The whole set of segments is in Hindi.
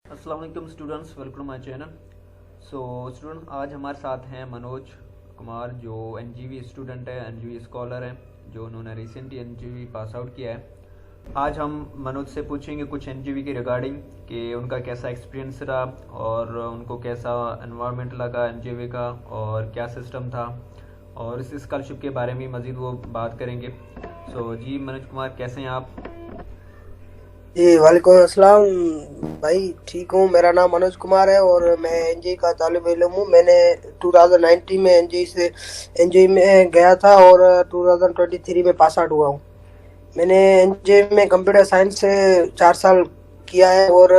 अस्सलाम वालेकुम students, welcome my channel. Student, आज हमारे साथ हैं मनोज कुमार जो एनजीवी स्टूडेंट है, एनजीवी स्कॉलर हैं, जो उन्होंने रिसेंटली एनजीवी पास आउट किया है। आज हम मनोज से पूछेंगे कुछ एनजीवी के रिगार्डिंग कि उनका कैसा एक्सपीरियंस रहा और उनको कैसा एनवायरनमेंट लगा एनजीवी का और क्या सिस्टम था, और इस स्कॉलरशिप के बारे में मज़ीद वो बात करेंगे। जी मनोज कुमार, कैसे हैं आप? जी वालेकुम अस्सलाम भाई, ठीक हूँ। मेरा नाम मनोज कुमार है और मैं एनजीई का तालिब इल्म हूँ। मैंने 2019 में एनजीई में गया था और 2023 में पास आउट हुआ हूँ। मैंने एनजीई में कंप्यूटर साइंस से 4 साल किया है और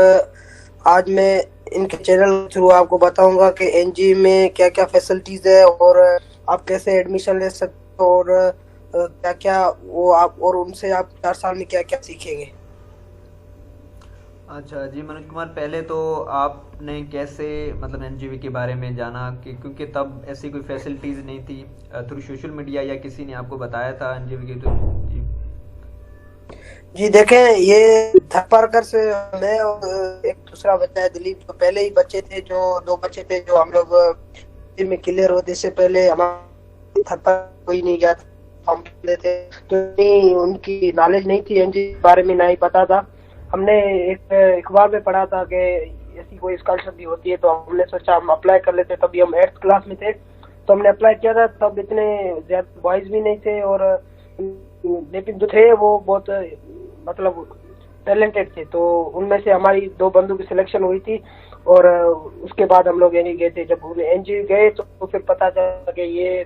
आज मैं इनके चैनल के थ्रू आपको बताऊंगा कि एनजीई में क्या क्या फैसिलिटीज़ है और आप कैसे एडमिशन ले सकते हो और क्या क्या वो आप और उनसे आप 4 साल में क्या क्या सीखेंगे। अच्छा जी मनोज कुमार, पहले तो आपने कैसे मतलब एनजीवी के बारे में जाना कि क्योंकि तब ऐसी कोई फैसिलिटीज़ नहीं थी, थ्रू सोशल मीडिया या किसी ने आपको बताया था एनजीवी के थ्रू? जी। जी देखें, ये थरपारकर से मैं और एक दूसरा बच्चा है दिलीप, जो पहले ही बच्चे थे, जो दो बच्चे थे जो हम लोग में क्लियर होते से पहले हमारे थरपार कोई नहीं गया था। हम पहले थे तो नहीं, उनकी नॉलेज नहीं थी एनजी के बारे में, ना ही पता था। हमने एक अखबार में पढ़ा था कि ऐसी कोई स्कॉलरशिप भी होती है, तो हमने सोचा हम अप्लाई कर लेते। तभी हम 8th क्लास में थे तो हमने अप्लाई किया था। तब इतने ज्यादा बॉयज भी नहीं थे और लेकिन जो थे वो बहुत मतलब टैलेंटेड थे। तो उनमें से हमारी दो बंदों की सिलेक्शन हुई थी और उसके बाद हम लोग एनजी गए थे। जब एनजी गए तो फिर पता चला कि ये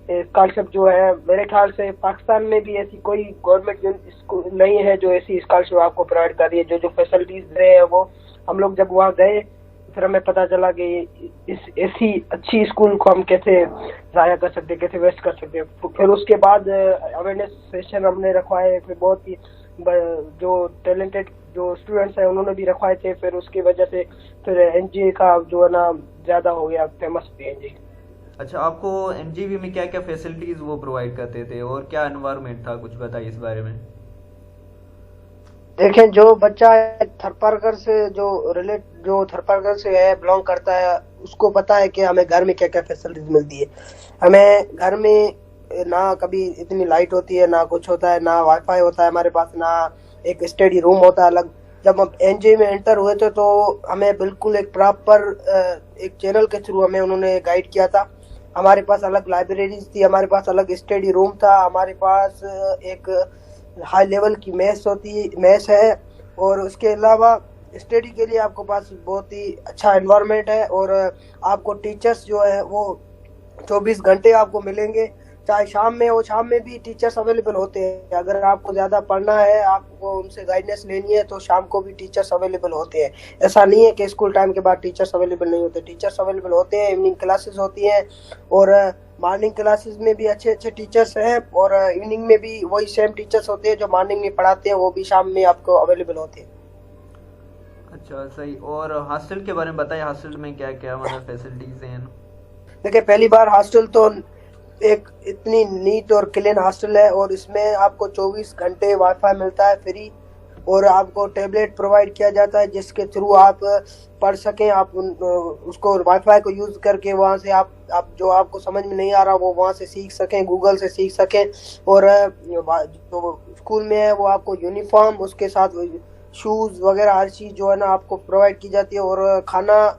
स्कॉलरशिप जो है, मेरे ख्याल से पाकिस्तान में भी ऐसी कोई गवर्नमेंट नहीं है जो ऐसी स्कॉलरशिप आपको प्रोवाइड कर रही है। जो जो फैसिलिटीज दे रहे हैं वो हम लोग जब वहाँ गए फिर हमें पता चला कि इस ऐसी अच्छी स्कूल को हम कैसे जाया कर सकते, कैसे वेस्ट कर सकते। फिर उसके बाद अवेयरनेस सेशन हमने रखवाए, फिर बहुत ही जो टैलेंटेड जो स्टूडेंट्स हैं उन्होंने भी रखवाए थे। फिर उसकी वजह से फिर एनजीए का जो है ना ज़्यादा हो गया, फेमस भी एनजीए। अच्छा, आपको एनजीवी में क्या क्या फैसिलिटीज़ वो प्रोवाइड करते थे और क्या एनवायरनमेंट था, कुछ बताइए इस बारे में। देखें, जो बच्चा थरपारकर से जो थरपारकर से है, बिलोंग करता है, उसको पता है कि हमें घर में क्या क्या फैसिलिटीज मिलती है। हमें घर में ना कभी इतनी लाइट होती है, ना कुछ होता है, ना वाईफाई होता है हमारे पास, ना एक स्टडी रूम होता है अलग। जब हम एनजीए में एंटर हुए थे तो हमें बिल्कुल एक प्रॉपर एक चैनल के थ्रू हमें उन्होंने गाइड किया था। हमारे पास अलग लाइब्रेरीज थी, हमारे पास अलग स्टडी रूम था, हमारे पास एक हाई लेवल की मैथ्स है और उसके अलावा स्टडी के लिए आपको पास बहुत ही अच्छा एनवायरनमेंट है। और आपको टीचर्स जो है वो 24 घंटे आपको मिलेंगे। चाहे शाम में हो, शाम में भी टीचर्स अवेलेबल होते हैं। अगर आपको ज़्यादा पढ़ना है, आपको उनसे गाइडेंस लेनी है, तो शाम को भी टीचर्स अवेलेबल होते हैं। ऐसा नहीं है कि स्कूल टाइम के बाद टीचर्स अवेलेबल नहीं होते, टीचर्स अवेलेबल होते हैं। इवनिंग क्लासेस होती हैं और मॉर्निंग क्लासेस में भी अच्छे अच्छे टीचर्स हैं और इवनिंग में भी वही सेम टीचर्स होते हैं जो मॉर्निंग में पढ़ाते हैं, वो भी शाम में आपको अवेलेबल होते हैं। अच्छा, सही। और हॉस्टल के बारे में बताइए, हॉस्टल में क्या क्या मतलब फैसिलिटीज़ हैं? देखिए, पहली बार हॉस्टल तो एक इतनी नीट और क्लीन हॉस्टल है और इसमें आपको 24 घंटे वाईफाई मिलता है फ्री और आपको टैबलेट प्रोवाइड किया जाता है जिसके थ्रू आप पढ़ सकें। आप उसको वाईफाई को यूज़ करके वहाँ से आप जो आपको समझ में नहीं आ रहा वो वहाँ से सीख सकें, गूगल से सीख सकें। और जो स्कूल में है वो आपको यूनिफॉर्म, उसके साथ शूज़ वगैरह हर चीज़ जो है ना आपको प्रोवाइड की जाती है। और खाना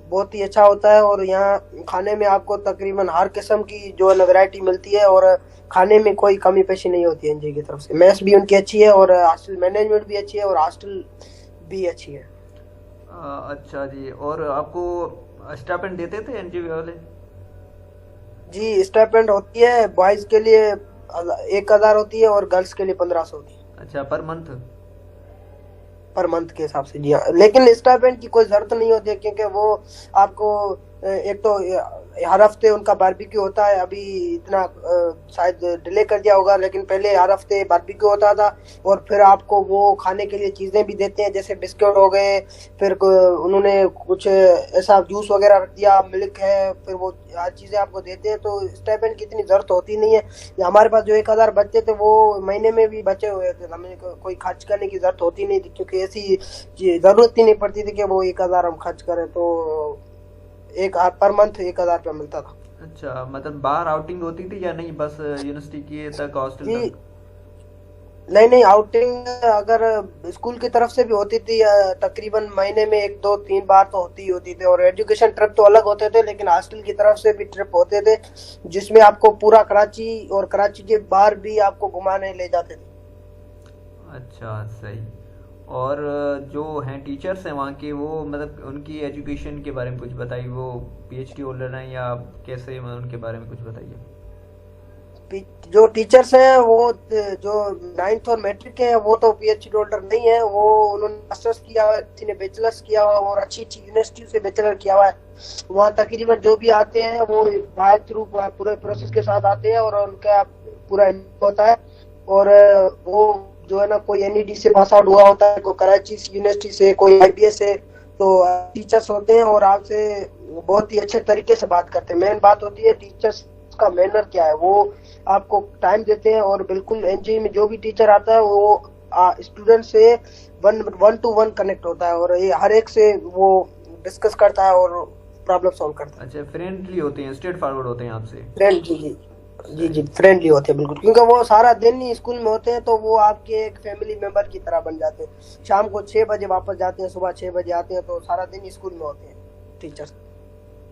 बहुत ही अच्छा होता है और यहाँ खाने में आपको तकरीबन हर किस्म की जो है ना वैरायटी मिलती है और खाने में कोई कमी पेशी नहीं होती है एनजीए की तरफ से। मेस भी उनकी अच्छी है और हॉस्टल मैनेजमेंट भी अच्छी है और हॉस्टल भी अच्छी है। अच्छा जी, और आपको स्टाइपेंड देते थे एनजीवी वाले? जी, स्टाइपेंड होती है, बॉयज के लिए 1,000 होती है और गर्ल्स के लिए 1500 होती है अच्छा, पर मंथ? पर मंथ के हिसाब से। जी हाँ, लेकिन स्टाइपेंड की कोई जरूरत नहीं होती है क्योंकि वो आपको एक तो हर हफ्ते उनका बारबेक्यू होता है। अभी इतना शायद डिले कर दिया होगा, लेकिन पहले हर हफ्ते बारबेक्यू होता था। और फिर आपको वो खाने के लिए चीजें भी देते हैं, जैसे बिस्किट हो गए, फिर उन्होंने कुछ ऐसा जूस वगैरह रख दिया, मिल्क है, फिर वो हर चीजें आपको देते हैं। तो स्टाइपेंड की इतनी जरूरत होती नहीं है। हमारे पास जो 1000 बच्चे थे वो महीने में भी बचे हुए थे, हमें कोई खर्च करने की जरूरत होती नहीं थी, क्योंकि ऐसी जरूरत ही नहीं पड़ती थी कि वो 1000 हम खर्च करें। तो एक पर मंथ 1000 रुपया मिलता था। अच्छा, मतलब बाहर आउटिंग होती थी या नहीं, बस यूनिवर्सिटी की तक, हॉस्टल जी तक? नहीं नहीं, आउटिंग अगर स्कूल की तरफ से भी होती थी, तकरीबन महीने में 1 2 3 बार तो होती थी। और एजुकेशन ट्रिप तो अलग होते थे, लेकिन हॉस्टल की तरफ से भी ट्रिप होते थे, जिसमें आपको पूरा कराची और कराची के बाहर भी आपको घुमाने ले जाते थे। अच्छा, सही। और जो हैं टीचर्स हैं वहाँ के, वो मतलब उनकी एजुकेशन के बारे में कुछ बताइए। वो पीएचडी होल्डर हैं या कैसे, मतलब उनके बारे में कुछ बताइए। जो टीचर्स हैं वो जो 9th और मैट्रिक के हैं वो तो पीएचडी होल्डर नहीं है। वो उन्होंने मास्टर्स किया हुआ है, किसी ने बैचलर्स किया हुआ है और अच्छी अच्छी यूनिवर्सिटी से बैचलर किया हुआ है। वहाँ तकरीबन जो भी आते हैं वो बाय थ्रू पूरे प्रोसेस के साथ आते हैं और उनका पूरा होता है। और वो जो है ना, कोई एनईडी से पास आउट हुआ होता है, कोई कराची यूनिवर्सिटी से, कोई आईबीएस से। तो टीचर्स होते हैं और आपसे बहुत ही अच्छे तरीके से बात करते हैं। मेन बात होती है टीचर्स का मैनर क्या है, वो आपको टाइम देते हैं। और बिल्कुल एनजीओ में जो भी टीचर आता है वो स्टूडेंट से 1 to 1 कनेक्ट होता है और ये हर एक से वो डिस्कस करता है और प्रॉब्लम सॉल्व करता है। अच्छा, फ्रेंडली होते हैं, स्ट्रेट फॉरवर्ड होते हैं आपसे? फ्रेंड जी जी जी जी फ्रेंडली होते हैं बिल्कुल, क्योंकि वो सारा दिन ही स्कूल में होते हैं, तो वो आपके एक फैमिली मेंबर की तरह बन जाते हैं। शाम को 6 बजे वापस जाते हैं, सुबह 6 बजे आते हैं, तो सारा दिन ही स्कूल में होते हैं टीचर्स।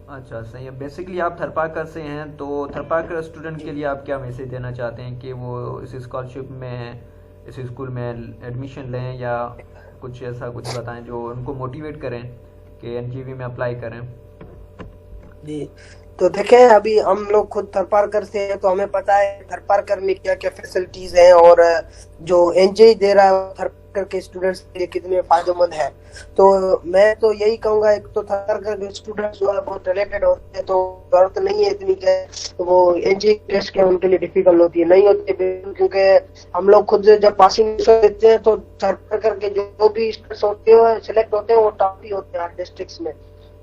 अच्छा, सही है। बेसिकली आप थरपाकर से हैं, तो थरपाकर स्टूडेंट के लिए आप क्या मैसेज देना चाहते हैं कि वो इस स्कॉलरशिप में, इस स्कूल में एडमिशन लें, या कुछ ऐसा कुछ बताएं जो उनको मोटिवेट करें कि एनजीवी में अप्लाई करें? जी, तो देखें, अभी हम लोग खुद थरपारकर से हैं, तो हमें पता है थरपारकर में क्या क्या फैसिलिटीज हैं और जो एनजीओ दे रहा है थरपारकर के स्टूडेंट्स के लिए कितने फायदेमंद है। तो मैं तो यही कहूंगा, एक तो थरपारकर के स्टूडेंट्स जो है बहुत टैलेंटेड होते हैं, तो जरूरत नहीं है इतनी कि वो एनजीओ टेस्ट के उनके लिए डिफिकल्ट होती है, नहीं होती है, क्योंकि हम लोग खुद जब पासिंग देते हैं तो थरपारकर के जो भी स्टूडेंट्स होते हैं सिलेक्ट होते हैं वो टॉप ही होते हैं डिस्ट्रिक्ट में।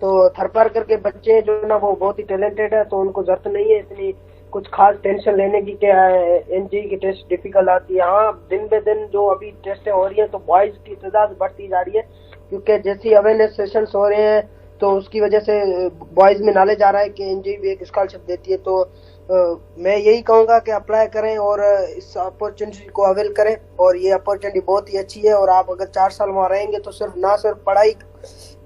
तो थरपारकर के बच्चे जो ना वो बहुत ही टैलेंटेड है, तो उनको जरूरत नहीं है इतनी कुछ खास टेंशन लेने की क्या है एनजीई की टेस्ट डिफिकल्ट आती है। हाँ, दिन बे दिन जो अभी टेस्टें हो रही है तो बॉयज की तादाद बढ़ती जा रही है, क्योंकि जैसी अवेयरनेस सेशंस हो रहे हैं तो उसकी वजह से बॉयज में नॉलेज आ रहा है कि एनजीई भी एक स्कॉलरशिप देती है। तो मैं यही कहूंगा कि अप्लाई करें और इस अपॉर्चुनिटी को अवेल करें। और ये अपॉर्चुनिटी बहुत ही अच्छी है, और आप अगर 4 साल वहाँ रहेंगे तो सिर्फ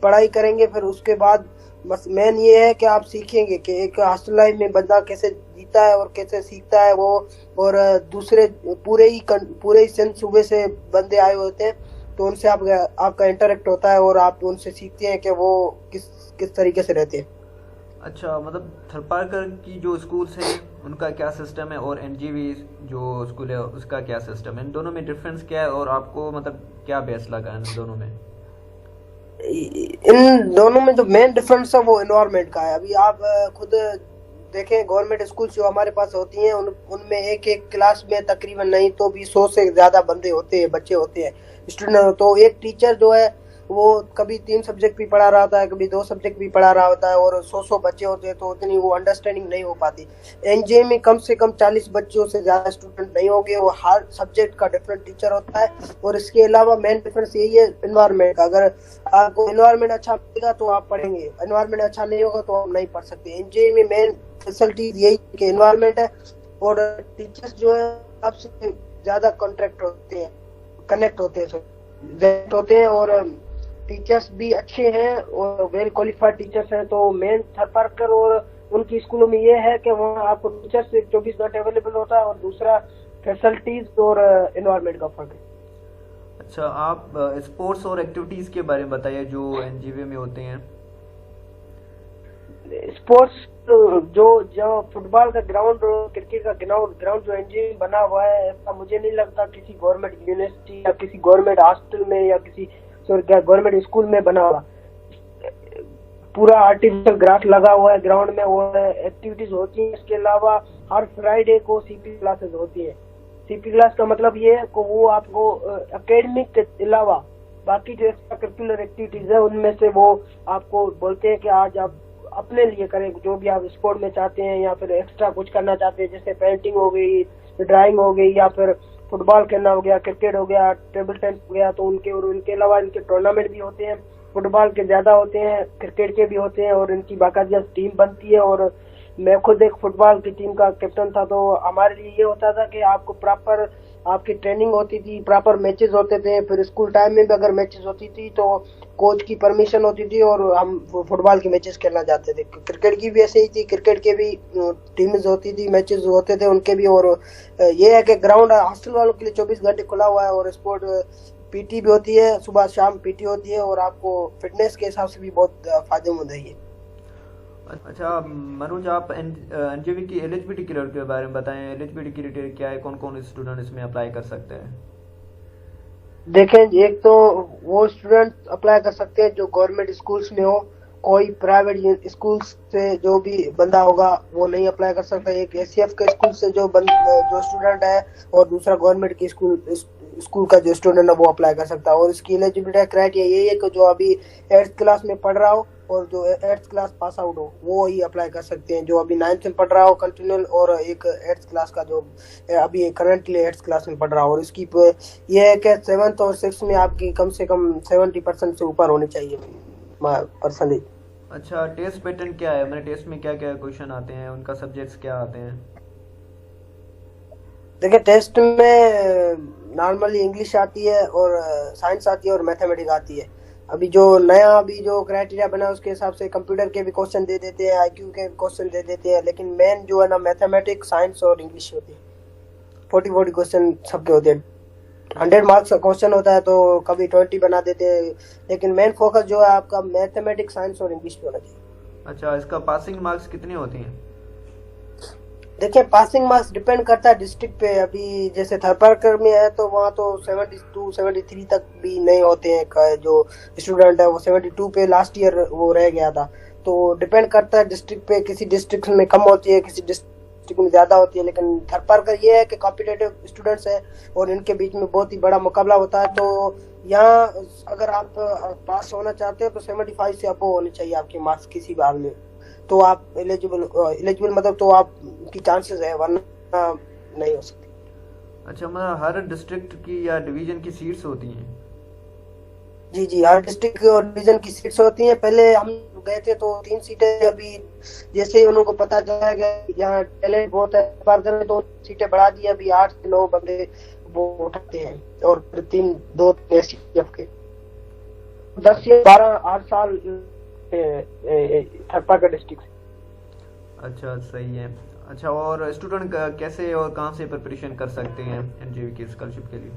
पढ़ाई करेंगे, फिर उसके बाद बस मेन ये है कि आप सीखेंगे कि एक हॉस्टल लाइफ में बंदा कैसे जीता है और कैसे सीखता है वो। और दूसरे पूरे ही सिंध सूबे से बंदे आए होते हैं, तो उनसे आपका इंटरेक्ट होता है और आप उनसे सीखते हैं कि वो किस तरीके से रहते हैं। अच्छा, मतलब थरपारकर की जो स्कूल्स हैं उनका क्या सिस्टम है, और एनजीवी जो स्कूल है उसका क्या सिस्टम है? इन दोनों में डिफरेंस क्या है, और आपको मतलब क्या बेस्ट लगा इन दोनों में? इन दोनों में जो मेन डिफरेंस है वो एनवायरनमेंट का है। अभी आप खुद देखें, गवर्नमेंट स्कूल जो हमारे पास होती हैं उनमें एक एक क्लास में तकरीबन नहीं तो भी 100 से ज्यादा बंदे होते हैं, बच्चे होते हैं, स्टूडेंट। तो एक टीचर जो है वो कभी 3 सब्जेक्ट भी पढ़ा रहा होता है, कभी 2 सब्जेक्ट भी पढ़ा रहा होता है, और 100 बच्चे होते हैं, तो उतनी वो अंडरस्टैंडिंग नहीं हो पाती। एनजे में कम से कम 40 बच्चों से ज्यादा स्टूडेंट नहीं होंगे, वो हर सब्जेक्ट का डिफरेंट टीचर होता है। और इसके अलावा मेन डिफरेंस यही है एनवायरनमेंट का। अगर आपको एनवायरनमेंट अच्छा मिलेगा तो आप पढ़ेंगे, एनवायरनमेंट अच्छा नहीं होगा तो आप नहीं पढ़ सकते। एनजे में मेन फैसिलिटीज यही कि एनवायरनमेंट है, और टीचर्स जो है आपसे ज्यादा कॉन्ट्रैक्ट होते हैं, कनेक्ट होते हैं, और टीचर्स भी अच्छे हैं और वेल क्वालिफाइड टीचर्स हैं। तो मेन थरपारकर और उनकी स्कूलों में ये है कि वहाँ आपको टीचर्स 24 घंटे अवेलेबल होता है, और दूसरा फैसिलिटीज और एनवायरनमेंट का फर्क है। अच्छा, आप स्पोर्ट्स और एक्टिविटीज के बारे में बताइए जो एनजीवी में होते हैं। स्पोर्ट्स जो फुटबॉल का ग्राउंड और क्रिकेट का ग्राउंड जो एनजीओ बना हुआ है, ऐसा मुझे नहीं लगता किसी गवर्नमेंट यूनिवर्सिटी या किसी गवर्नमेंट हॉस्टल में या किसी गवर्नमेंट स्कूल में बना हुआ। पूरा आर्टिफिशियल ग्रास लगा हुआ है ग्राउंड में, और एक्टिविटीज होती हैं। इसके अलावा हर फ्राइडे को सीपी क्लासेस होती है। सीपी क्लास का मतलब ये है कि वो आपको एकेडमिक के अलावा बाकी जो एक्स्ट्रा करिकुलर एक्टिविटीज है उनमें से वो आपको बोलते हैं कि आज आप अपने लिए करें, जो भी आप स्पोर्ट में चाहते हैं या फिर एक्स्ट्रा कुछ करना चाहते हैं, जैसे पेंटिंग हो गई, ड्राइंग हो गई, या फिर फुटबॉल खेलना हो गया, क्रिकेट हो गया, टेबल टेनिस हो गया। तो उनके और उनके अलावा इनके टूर्नामेंट भी होते हैं। फुटबॉल के ज्यादा होते हैं, क्रिकेट के भी होते हैं, और इनकी बाकायदा टीम बनती है। और मैं खुद एक फुटबॉल की टीम का कैप्टन था, तो हमारे लिए ये होता था कि आपको प्रॉपर आपकी ट्रेनिंग होती थी, प्रॉपर मैचेस होते थे। फिर स्कूल टाइम में भी अगर मैचेस होती थी तो कोच की परमिशन होती थी और हम फुटबॉल की मैचेस खेलना जाते थे। क्रिकेट की भी ऐसे ही थी, क्रिकेट के भी टीम्स होती थी, मैचेस होते थे उनके भी। और ये है कि ग्राउंड हॉस्टल वालों के लिए 24 घंटे खुला हुआ है, और स्पोर्ट पीटी भी होती है, सुबह शाम पीटी होती है, और आपको फिटनेस के हिसाब से भी बहुत फायदेमंद है ये। अच्छा मनोज, आप एनजीवी की एलिजिबिलिटी क्राइटेरिया के बारे में बताएं। एलिजिबिलिटी क्राइटेरिया क्या है, कौन कौन स्टूडेंट इसमें अप्लाई कर सकते हैं? देखें, एक तो वो स्टूडेंट अप्लाई कर सकते हैं जो गवर्नमेंट स्कूल्स में हो। कोई प्राइवेट स्कूल से जो भी बंदा होगा वो नहीं अप्लाई कर सकता। एक एसीएफ के स्कूल से जो स्टूडेंट है, और दूसरा गवर्नमेंट की स्कूल का जो स्टूडेंट है वो अप्लाई कर सकता है। और इसकी एलिजिबिलिटी क्राइटेरिया यही है कि जो अभी 8th क्लास में पढ़ रहा हो और जो 8th क्लास पास आउट हो वो ही अप्लाई कर सकते हैं। जो अभी 9th में पढ़ रहा हो कंटिन्यूअल, और एक 8th क्लास का जो अभी करंटली 8th क्लास में पढ़ रहा हो। और इसकी ये है कि 7th और 6th में आपकी कम से कम 70% से ऊपर होनी चाहिए परसेंटेज। अच्छा, टेस्ट पैटर्न क्या है, मैंने टेस्ट में क्या क्या क्वेश्चन आते हैं, उनका सब्जेक्ट्स क्या आते हैं? देखिए, टेस्ट में नॉर्मली इंग्लिश आती है, और साइंस आती है, और मैथमेटिक्स आती है। अभी जो क्राइटेरिया बना है उसके हिसाब से कंप्यूटर के भी क्वेश्चन दे देते हैं, आईक्यू के क्वेश्चन दे देते हैं, लेकिन मेन जो है ना मैथमेटिक्स, साइंस और इंग्लिश होती है। 40 क्वेश्चन सबके होते हैं। 100 मार्क्स का क्वेश्चन होता है तो कभी 20 बना देते हैं, लेकिन मेन फोकस जो है आपका मैथमेटिक्स, साइंस और इंग्लिश पे होना चाहिए। अच्छा, इसका पासिंग मार्क्स कितनी होती हैं? देखिए, पासिंग मार्क्स डिपेंड करता है डिस्ट्रिक्ट पे। अभी जैसे थरपारकर में है तो वहाँ तो 72 73 तक भी नहीं होते हैं। जो स्टूडेंट है वो 72 पे लास्ट ईयर वो रह गया था। तो डिपेंड करता है डिस्ट्रिक्ट पे, किसी डिस्ट्रिक्ट में कम होती है, किसी डिस्ट्रिक्ट में ज्यादा होती है। लेकिन थरपारकर ये है कि कॉम्पिटेटिव स्टूडेंट्स है और इनके बीच में बहुत ही बड़ा मुकाबला होता है। तो यहाँ अगर आप पास होना चाहते हो तो 75 से अबव होने चाहिए आपके मार्क्स किसी भाग में, तो आप एलिजिबल मतलब तो आप की चांसेस है, वरना नहीं हो सकती। अच्छा, मतलब हर डिस्ट्रिक्ट की या डिवीजन की सीट्स होती हैं? जी, हर डिस्ट्रिक्ट और डिवीजन की सीट्स होती हैं। पहले हम गए थे तो 3 सीटें, अभी जैसे ही उनको पता चला कि यहाँ टैलेंट बहुत है बार करें तो सीटें बढ़ा दी। अभी 8 से 9 बंदे वो उठाते हैं, और फिर 2 एसटीएफ के 10 या 12 8 साल थरपारकर डिस्ट्रिक्ट से। अच्छा, सही है। अच्छा, और स्टूडेंट कैसे और कहाँ से प्रिपरेशन कर सकते हैं एनजीवी की स्कॉलरशिप के लिए?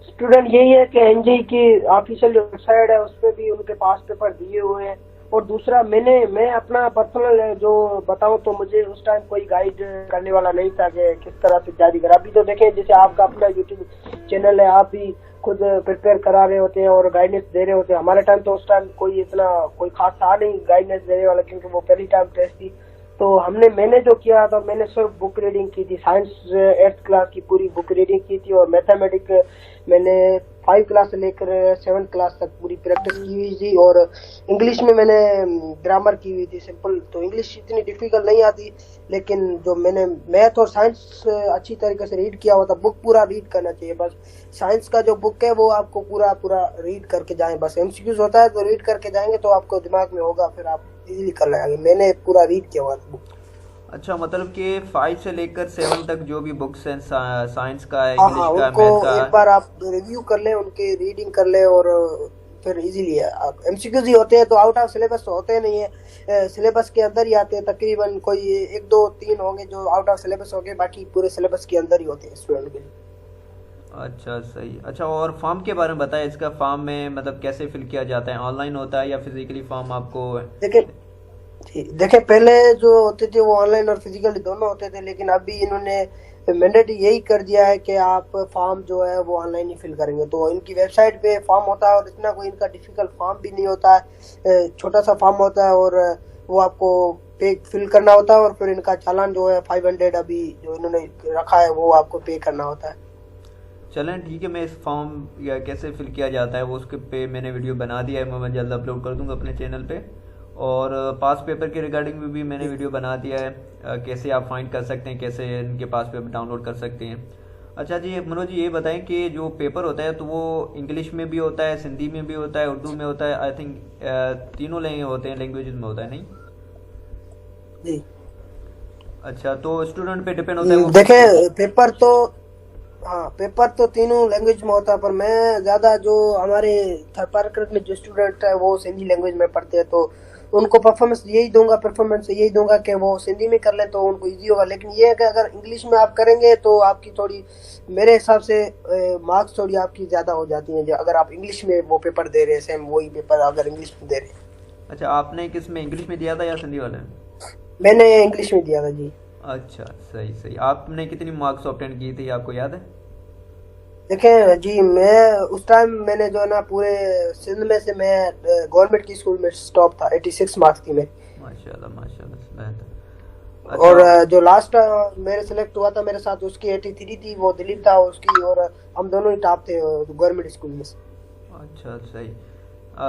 स्टूडेंट यही है कि एनजीई की ऑफिशियल जो वेबसाइट है उस पर भी उनके पास पेपर दिए हुए हैं। और दूसरा, मैं अपना पर्सनल जो बताऊं तो मुझे उस टाइम कोई गाइड करने वाला नहीं था कि किस तरह से जारी करा। अभी तो देखें, जैसे आपका अपना यूट्यूब चैनल है, आप भी खुद प्रिपेयर करा रहे होते हैं और गाइडेंस दे रहे होते हैं। हमारे टाइम तो उस टाइम कोई खास था नहीं गाइडेंस देने वाला, क्योंकि वो पहली टाइम टेस्ट थी। तो मैंने जो किया था, मैंने सिर्फ बुक रीडिंग की थी। साइंस 8th क्लास की पूरी बुक रीडिंग की थी, और मैथमेटिक्स मैंने 5 क्लास से लेकर 7th क्लास तक पूरी प्रैक्टिस की हुई थी। और इंग्लिश में मैंने ग्रामर की हुई थी सिंपल, तो इंग्लिश इतनी डिफिकल्ट नहीं आती। लेकिन जो मैंने मैथ और साइंस अच्छी तरीके से रीड किया हुआ था। बुक पूरा रीड करना चाहिए बस। साइंस का जो बुक है वो आपको पूरा रीड करके जाएं, बस एमसीक्यूज होता है तो रीड करके जाएंगे तो आपको दिमाग में होगा, फिर आप इजीली कर लेंगे। मैंने पूरा रीड किया हुआ था बुक। अच्छा, मतलब कि 5 से लेकर 7 तक जो भी बुक्स हैं साइंस का है, हाँ, इंग्लिश का, उनको मैथ का, एक बार आप रिव्यू कर लें, उनके रीडिंग कर लें, और फिर इजीली है। आप एमसीक्यूज ही होते हैं तो आउट ऑफ सिलेबस तो होते नहीं है, सिलेबस के अंदर ही आते हैं। तकरीबन कोई 1 2 3 होंगे जो आउट ऑफ सिलेबस होंगे, बाकी पूरे सिलेबस के अंदर ही होते हैं स्टूडेंट के लिए। अच्छा, सही। अच्छा, और फॉर्म के बारे में बताएं। इसका फॉर्म में मतलब कैसे फिल किया जाता है, ऑनलाइन होता है या फिजिकली फॉर्म आपको? देखिए, पहले जो होते थे वो ऑनलाइन और फिजिकली दोनों होते थे, लेकिन अभी इन्होंने मैंडेटरी यही कर दिया है कि आप फॉर्म जो है वो ऑनलाइन ही फिल करेंगे। तो इनकी वेबसाइट पे फॉर्म होता है और इतना कोई इनका डिफिकल्ट फॉर्म भी नहीं होता है, छोटा सा फॉर्म होता है और वो आपको पे फिल करना होता है और फिर इनका चालान जो है 500 अभी जो इन्होंने रखा है वो आपको पे करना होता है। चलें ठीक है, मैं इस फॉर्म या कैसे फिल किया जाता है वो उसके पे मैंने वीडियो बना दिया है, मैं जल्द अपलोड कर दूंगा अपने चैनल पे। और पास पेपर के रिगार्डिंग में भी मैंने वीडियो बना दिया है, कैसे आप फाइंड कर सकते हैं, कैसे इनके पास पेपर डाउनलोड कर सकते हैं। अच्छा जी मनोज जी, ये बताएं कि जो पेपर होता है तो वो इंग्लिश में भी होता है, सिंधी में भी होता है, उर्दू में होता है, आई थिंक तीनों होते हैं लैंग्वेजेस में होता है नहीं जी। अच्छा, तो स्टूडेंट पे डिपेंड होता है वो। देखें पेपर तो, हाँ पेपर तो तीनों लैंग्वेज में होता है, पर मैं ज्यादा जो हमारे थरपारकर में जो स्टूडेंट है वो सिंधी लैंग्वेज में पढ़ते हैं तो उनको परफॉर्मेंस यही दूंगा कि वो सिंधी में कर ले तो उनको इजी होगा। लेकिन ये है कि अगर इंग्लिश में आप करेंगे तो आपकी थोड़ी, मेरे हिसाब से मार्क्स थोड़ी आपकी ज्यादा हो जाती हैं जो अगर आप इंग्लिश में वो पेपर दे रहे हैं, सेम वही पेपर अगर इंग्लिश में दे रहे हैं। अच्छा, आपने किस में, इंग्लिश में दिया था या सिंधी वाले में? मैंने इंग्लिश में दिया था जी। अच्छा सही सही। आपने कितनी मार्क्स ऑब्टेन की थी, आपको याद है? देखें जी, मैं उस टाइम मैंने जो है ना पूरे सिंध में से मैं गवर्नमेंट की स्कूल में टॉप था, 86 मार्क्स थी मेरी। माशाल्लाह माशाल्लाह। अच्छा। और जो लास्ट मेरे सिलेक्ट हुआ था मेरे साथ उसकी 83 थी, वो दिलीप था उसकी, और हम दोनों ही टॉप थे गवर्नमेंट स्कूल में से। अच्छा सही।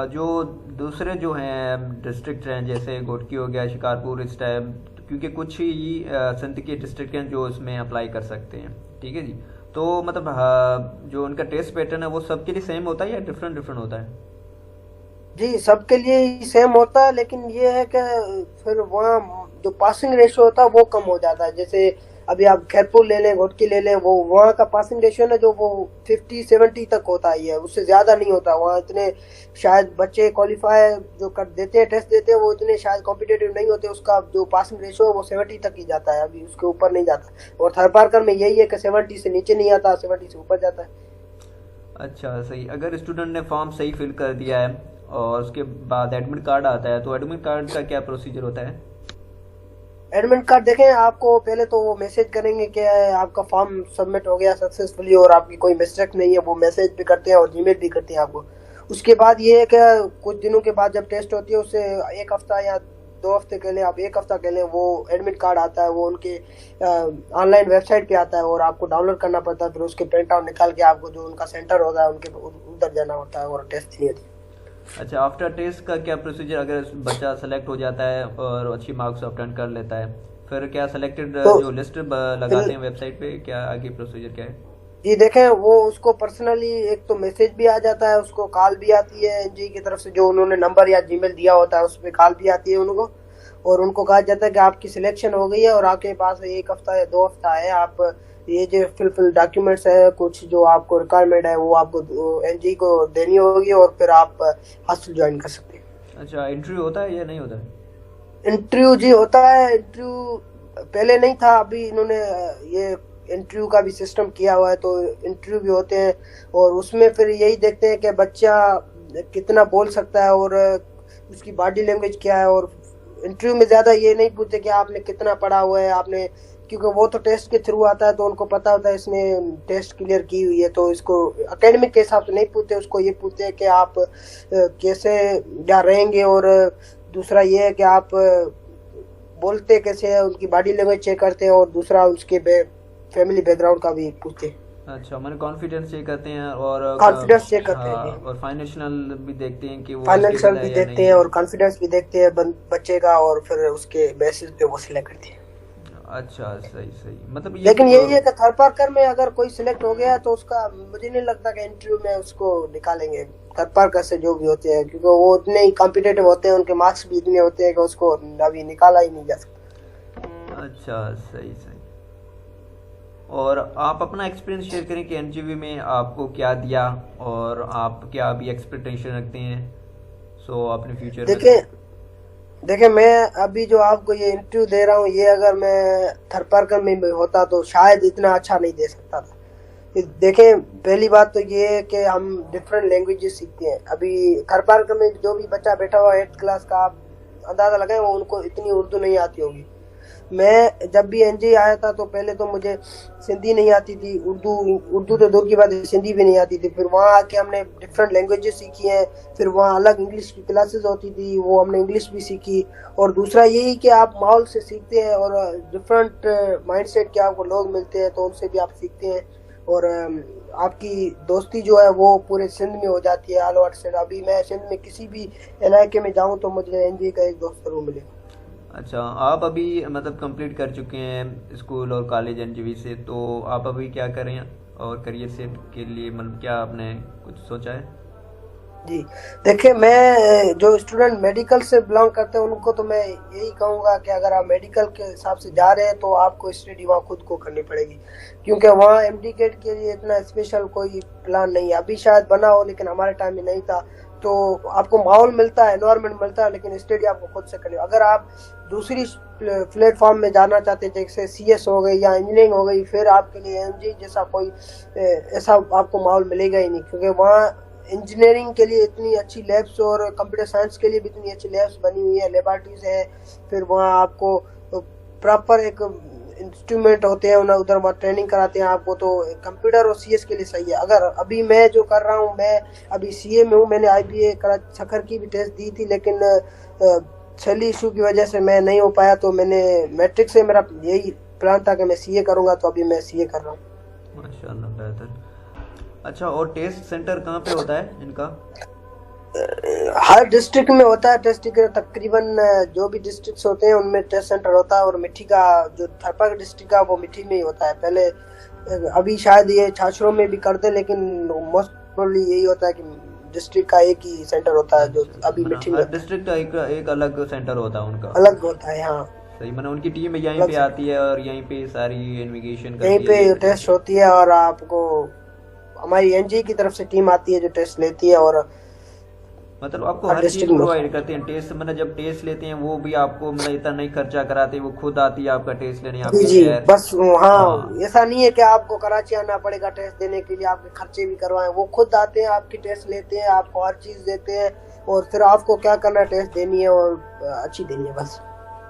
जो दूसरे जो हैं डिस्ट्रिक्ट हैं जैसे घोटकी हो गया, शिकारपुर, इस टाइम क्योंकि कुछ ही सिंध के डिस्ट्रिक्ट हैं जो इसमें अप्लाई कर सकते हैं, ठीक है जी। तो मतलब जो उनका टेस्ट पैटर्न है वो सबके लिए सेम होता है या डिफरेंट डिफरेंट होता है? जी सबके लिए ही सेम होता है, लेकिन ये है कि फिर वहाँ जो पासिंग रेशियो होता है वो कम हो जाता है। जैसे अभी आप खैरपुर ले लें, घोटकी ले लें, वो वहाँ का पासिंग रेशियो ना जो वो 50-70 तक होता ही है, उससे ज्यादा नहीं होता। वहाँ इतने शायद बच्चे क्वालिफाई जो कर देते हैं, टेस्ट देते हैं, वो इतने शायद कॉम्पिटेटिव नहीं होते, उसका जो पासिंग रेशियो है वो 70 तक ही जाता है, अभी उसके ऊपर नहीं जाता। और थरपारकर में यही है कि 70 से नीचे नहीं आता, 70 से ऊपर जाता है। अच्छा सही। अगर स्टूडेंट ने फॉर्म सही फिल कर दिया है और उसके बाद एडमिट कार्ड आता है तो एडमिट कार्ड का क्या प्रोसीजर होता है? एडमिट कार्ड देखें, आपको पहले तो वो मैसेज करेंगे कि आपका फॉर्म सबमिट हो गया सक्सेसफुली और आपकी कोई मिस्टेक नहीं है, वो मैसेज भी करते हैं और जीमेल भी करते हैं आपको। उसके बाद ये है कि कुछ दिनों के बाद जब टेस्ट होती है उससे एक हफ्ता या 2 हफ्ते के लिए, आप एक हफ्ता के लिए, वो एडमिट कार्ड आता है, वो उनके ऑनलाइन वेबसाइट पे आता है और आपको डाउनलोड करना पड़ता है। फिर उसके प्रिंट आउट निकाल के आपको जो उनका सेंटर होता है उनके उधर जाना होता है और टेस्ट देनी होती है। अच्छा, आफ्टर टेस्ट का क्या प्रोसीजर? अगर बच्चा सेलेक्ट हो जाता है और अच्छी मार्क्स ऑब्टेन कर लेता है, फिर क्या सेलेक्टेड तो जो लिस्ट लगाते हैं वेबसाइट पे, क्या आगे प्रोसीजर क्या है? जी देखें, वो उसको पर्सनली एक तो मैसेज भी आ जाता है, उसको कॉल भी आती है एनजी की तरफ से, जो उन्होंने नंबर या जीमेल दिया होता है उस पर कॉल भी आती है उनको, और उनको कहा जाता है कि आपकी सिलेक्शन हो गई है और आपके पास 1 हफ्ता या 2 हफ्ता है, आप ये जो फिल डॉक्यूमेंट्स है कुछ जो आपको रिक्वायरमेंट है वो आपको एनजी को देनी होगी और फिर आप हॉस्टल ज्वाइन कर सकते हैं। अच्छा, इंटरव्यू होता है या नहीं होता है? इंटरव्यू जी होता है। इंटरव्यू पहले नहीं था, अभी इन्होंने ये इंटरव्यू का भी सिस्टम किया हुआ है, तो इंटरव्यू भी होते हैं और उसमें फिर यही देखते हैं कि बच्चा कितना बोल सकता है और उसकी बॉडी लैंग्वेज क्या है। और इंटरव्यू में ज्यादा ये नहीं पूछते कि आपने कितना पढ़ा हुआ है, आपने, क्योंकि वो तो टेस्ट के थ्रू आता है तो उनको पता होता है इसने टेस्ट क्लियर की हुई है, तो इसको एकेडमिक के हिसाब से नहीं पूछते, उसको ये पूछते हैं कि आप कैसे या रहेंगे, और दूसरा ये है कि आप बोलते कैसे है, उनकी बॉडी लैंग्वेज चेक करते हैं, और दूसरा उसके फैमिली बैकग्राउंड का भी पूछते हैं। अच्छा, मैंने कॉन्फिडेंस चेक करते हैं और कॉन्फिडेंस चेक करते हैं, और फाइनेंशियल भी देखते हैं कि वो फाइनेंशियल भी देखते हैं और कॉन्फिडेंस भी देखते हैं बच्चे का, और फिर उसके बेसिस पे वो सिलेक्ट करते हैं। अच्छा सही सही। मतलब लेकिन यही है कि थरपारकर में अगर कोई सिलेक्ट हो गया तो उसका मुझे नहीं लगता कि इंटरव्यू में उसको निकालेंगे थरपारकर से जो भी होते हैं, क्योंकि वो उतने ही कॉम्पिटेटिव होते हैं, उनके मार्क्स भी इतने होते हैं कि उसको अभी निकाला ही नहीं जा सकता। अच्छा सही सही। और आप अपना एक्सपीरियंस शेयर करें कि एनजीवी में आपको क्या दिया और आप क्या अभी एक्सपेक्टेशन रखते हैं सो अपने फ्यूचर में? देखिए मैं अभी जो आपको ये इंटरव्यू दे रहा हूँ, ये अगर मैं थरपारकर में होता तो शायद इतना अच्छा नहीं दे सकता था। देखें, पहली बात तो ये है कि हम डिफरेंट लैंग्वेजेस सीखते हैं। अभी थरपारकर में जो भी बच्चा बैठा हुआ है 8th क्लास का, आप अंदाजा लगाएं वो उनको इतनी उर्दू नहीं आती होगी, मैं जब भी एनजे आया था तो पहले तो मुझे सिंधी नहीं आती थी, उर्दू तो दूर की बात है, सिंधी भी नहीं आती थी। फिर वहाँ आके हमने डिफरेंट लैंग्वेजेस सीखी हैं। फिर वहाँ अलग इंग्लिश की क्लासेस होती थी, वो हमने इंग्लिश भी सीखी। और दूसरा यही कि आप माहौल से सीखते हैं और डिफरेंट माइंडसेट के आपको लोग मिलते हैं तो उनसे भी आप सीखते हैं। और आपकी दोस्ती जो है वो पूरे सिंध में हो जाती है, ऑल ओवर सिंध। अभी मैं सिंध में किसी भी इलाके में जाऊं तो मुझे एनजी का एक दोस्त जरूर मिलेगा। अच्छा, आप अभी मतलब कंप्लीट कर चुके हैं स्कूल और कॉलेज एनजीवी से, तो आप अभी क्या करें और करियर सेट के लिए मतलब क्या आपने कुछ सोचा है? जी देखिए, मैं जो स्टूडेंट मेडिकल से बिलोंग करते हैं उनको तो मैं यही कहूँगा कि अगर आप मेडिकल के हिसाब से जा रहे हैं तो आपको स्टडी वहाँ खुद को करनी पड़ेगी, क्योंकि वहाँ एमडी गेट के लिए इतना स्पेशल कोई प्लान नहीं है। अभी शायद बना हो लेकिन हमारे टाइम में नहीं था। तो आपको माहौल मिलता है, एनवायरनमेंट मिलता है, लेकिन स्टडी आपको खुद से करनी। अगर आप दूसरी प्लेटफॉर्म में जाना चाहते हैं जैसे सीएस हो गई या इंजीनियरिंग हो गई, फिर आपके लिए एमजी जैसा कोई ऐसा आपको माहौल मिलेगा ही नहीं, क्योंकि वहाँ इंजीनियरिंग के लिए इतनी अच्छी लैब्स और कंप्यूटर साइंस के लिए भी इतनी अच्छी लैब्स बनी हुई है, लेबोरेटरीज है। फिर वहाँ आपको प्रॉपर एक इंस्ट्रूमेंट होते हैं, उन्हें उधर वहाँ ट्रेनिंग कराते हैं आपको। तो कंप्यूटर और सीएस के लिए सही है। अगर अभी मैं जो कर रहा हूँ, मैं अभी सीए में हूँ, मैंने आईबीए करा सखर की भी टेस्ट दी थी, लेकिन छली इशू की वजह से मैं नहीं हो पाया। तो मैंने मैट्रिक से मेरा यही प्लान था कि मैं सीए करूँगा, तो अभी मैं सीए कर रहा हूँ। माशाल्लाह, बेहतर। अच्छा, और टेस्ट सेंटर कहाँ पे होता है इनका? हर डिस्ट्रिक्ट में होता है। डिस्ट्रिक्ट तकरीबन जो भी डिस्ट्रिक्ट होते हैं उनमें टेस्ट सेंटर होता है। और मिट्टी का जो थरपा डिस्ट्रिक्ट का वो मिट्टी में ही होता है पहले। अभी शायद ये छाछरों में भी कर दे, लेकिन मोस्ट प्रोबेबली यही होता है कि डिस्ट्रिक्ट का एक ही सेंटर होता है जो अभी मिट्टी में। हर डिस्ट्रिक्ट का एक अलग सेंटर होता है उनका, अलग होता है। हाँ सही, मतलब उनकी टीम यहीं पे आती है और यहीं पे सारी इन्वेस्टिगेशन करती है, यहीं पे टेस्ट होती है। और आपको हमारी एनजी की तरफ से टीम आती है जो टेस्ट लेती है। और मतलब आपको हर चीज प्रोवाइड करते हैं। टेस्ट मतलब जब टेस्ट लेते हैं वो भी आपको मतलब इतना नहीं खर्चा कराते, वो खुद आती है आपका टेस्ट लेने आपके जी शहर। बस हाँ, ऐसा नहीं है कि आपको कराची आना पड़ेगा टेस्ट देने के लिए, आपके खर्चे भी करवाएं। वो खुद आते हैं, आपकी टेस्ट लेते हैं, आपको हर चीज देते हैं। और फिर आपको क्या करना है, टेस्ट देनी है और अच्छी देनी है बस।